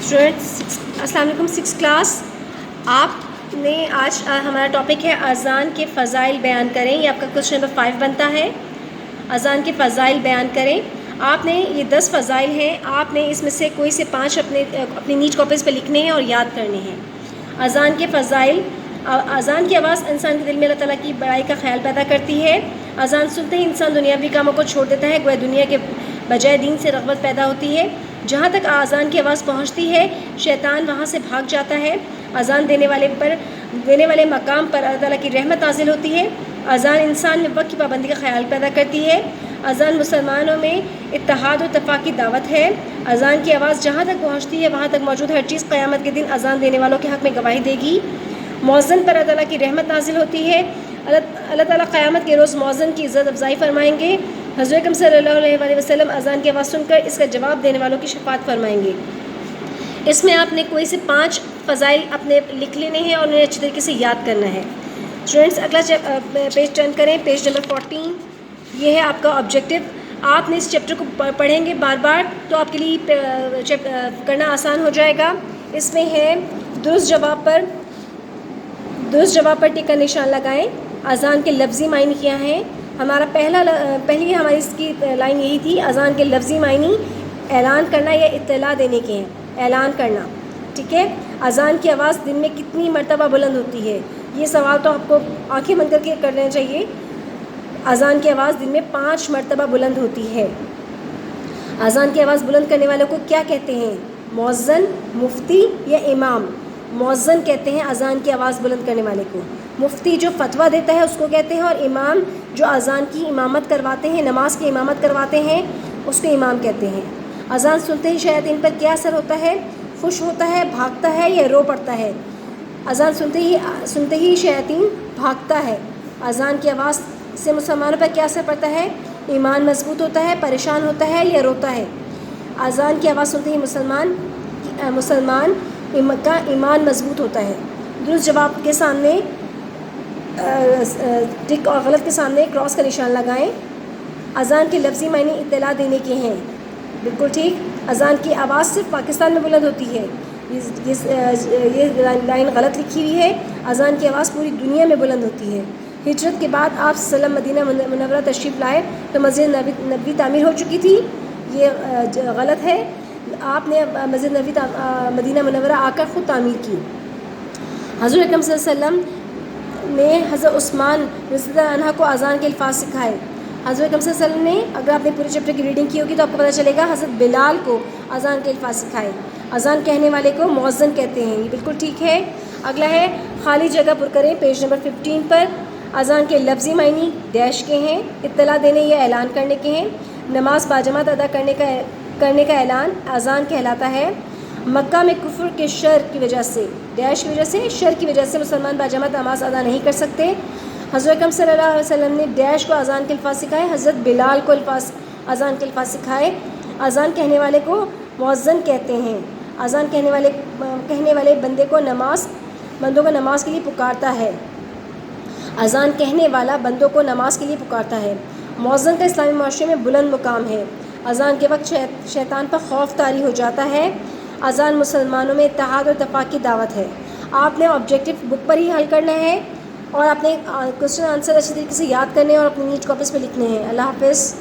Students السلام علیکم. 6 class. آپ نے آج ہمارا ٹاپک ہے اذان کے فضائل بیان کریں. یہ آپ کا کوشچن نمبر 5 بنتا ہے. اذان کے فضائل بیان کریں. آپ نے یہ 10 فضائل ہیں. آپ نے اس میں سے کوئی سے 5 اپنی نیچ کاپیز پہ لکھنے ہیں اور یاد کرنے ہیں. اذان کے فضائل. اذان کی آواز انسان کے دل میں اللہ تعالیٰ کی بڑائی کا خیال پیدا کرتی ہے. اذان سنتے ہی انسان دنیاوی کاموں کو چھوڑ دیتا ہے. گویا دنیا کے بجائے دین سے رغبت پیدا ہوتی ہے. جہاں تک اذان کی آواز پہنچتی ہے شیطان وہاں سے بھاگ جاتا ہے. اذان دینے والے مقام پر اللہ تعالیٰ کی رحمت نازل ہوتی ہے. اذان انسان میں وقت کی پابندی کا خیال پیدا کرتی ہے. اذان مسلمانوں میں اتحاد و اتفاق کی دعوت ہے. اذان کی آواز جہاں تک پہنچتی ہے وہاں تک موجود ہر چیز قیامت کے دن اذان دینے والوں کے حق میں گواہی دے گی. مؤذن پر اللہ تعالیٰ کی رحمت نازل ہوتی ہے. اللہ تعالیٰ قیامت کے روز مؤذن کی عزت افزائی فرمائیں گے. حضرت اکرم صلی اللہ علیہ وسلم اذان کی آواز سن کر اس کا جواب دینے والوں کی شفاعت فرمائیں گے. اس میں آپ نے کوئی سے 5 فضائل اپنے لکھ لینے ہیں اور انہیں اچھی طریقے سے یاد کرنا ہے. اسٹوڈینٹس اگلا پیج ٹرن کریں. Page number 14. یہ ہے آپ کا آبجیکٹو. آپ نے اس چیپٹر کو پڑھیں گے بار بار تو آپ کے لیے کرنا آسان ہو جائے گا. اس میں ہے درست جواب پر ٹک کا نشان لگائیں. اذان کے لفظی معنی کیا ہیں؟ پہلی ہماری اس کی لائن یہی تھی. اذان کے لفظی معنی اعلان کرنا یا اطلاع دینے کے ہیں. اعلان کرنا. ٹھیک ہے. اذان کی آواز دن میں کتنی مرتبہ بلند ہوتی ہے؟ یہ سوال تو آپ کو آنکھیں بند کر کے کرنا چاہیے. اذان کی آواز دن میں 5 مرتبہ بلند ہوتی ہے. اذان کی آواز بلند کرنے والوں کو کیا کہتے ہیں؟ مؤذن، مفتی یا امام؟ مؤذن کہتے ہیں اذان کی آواز بلند کرنے والے کو. مفتی جو فتویٰ دیتا ہے اس کو کہتے ہیں. اور امام جو اذان کی امامت کرواتے ہیں، نماز کی امامت کرواتے ہیں، اس کو امام کہتے ہیں. اذان سنتے ہی شیاطین پر کیا اثر ہوتا ہے؟ خوش ہوتا ہے، بھاگتا ہے یا رو پڑتا ہے؟ اذان سنتے ہی شیاطین بھاگتا ہے. اذان کی آواز سے مسلمانوں پر کیا اثر پڑتا ہے؟ ایمان مضبوط ہوتا ہے، پریشان ہوتا ہے یا روتا ہے؟ اذان کی آواز سنتے ہی مسلمان کا ایمان مضبوط ہوتا ہے. درست جواب کے سامنے ٹک اور غلط کے سامنے کراس کا نشان لگائیں. اذان کے لفظی معنی اطلاع دینے کے ہیں. بالکل ٹھیک. اذان کی آواز صرف پاکستان میں بلند ہوتی ہے. یہ لائن غلط لکھی ہوئی ہے. اذان کی آواز پوری دنیا میں بلند ہوتی ہے. ہجرت کے بعد آپ صلی اللہ علیہ وسلم مدینہ منورہ تشریف لائے تو مسجد نبوی تعمیر ہو چکی تھی. یہ غلط ہے. آپ نے مسجد نبوی مدینہ منورہ آ کر خود تعمیر کی. حضرت اکرم صلی اللہ علیہ وسلم نے حضرت عثمان رضی اللہ عنہ کو اذان کے الفاظ سکھائے. حضرت اکرم صلی اللہ علیہ وسلم نے، اگر آپ نے پورے چیپٹر کی ریڈنگ کی ہوگی تو آپ کو پتہ چلے گا، حضرت بلال کو اذان کے الفاظ سکھائے. اذان کہنے والے کو مؤذن کہتے ہیں. یہ بالکل ٹھیک ہے. اگلا ہے خالی جگہ پر کریں. پیج نمبر 15 پر. اذان کے لفظی معنی ڈیش کے ہیں. اطلاع دینے یا اعلان کرنے کے ہیں. نماز باجماعت ادا کرنے کا اعلان اذان کہلاتا ہے. مکہ میں کفر کے شر کی وجہ سے، ڈیش کی وجہ سے، شر کی وجہ سے مسلمان باجماعت نماز ادا نہیں کر سکتے. حضرت اکرم صلی اللہ علیہ وسلم نے ڈیش کو اذان کے الفاظ سکھائے. حضرت بلال کو اذان کے الفاظ سکھائے. اذان کہنے والے کو مؤذن کہتے ہیں. اذان کہنے والے بندوں کو نماز کے لیے پکارتا ہے. اذان کہنے والا بندوں کو نماز کے لیے پکارتا ہے. مؤذن کا اسلامی معاشرے میں بلند مقام ہے. اذان کے وقت شیطان پر خوف طاری ہو جاتا ہے. اذان مسلمانوں میں اتحاد و اتفاق کی دعوت ہے. آپ نے آبجیکٹو بک پر ہی حل کرنا ہے اور آپ نے کوشچن آنسر اچھی طریقے سے یاد کرنے اور اپنی نیچ کاپیز پہ لکھنے ہیں. اللہ حافظ.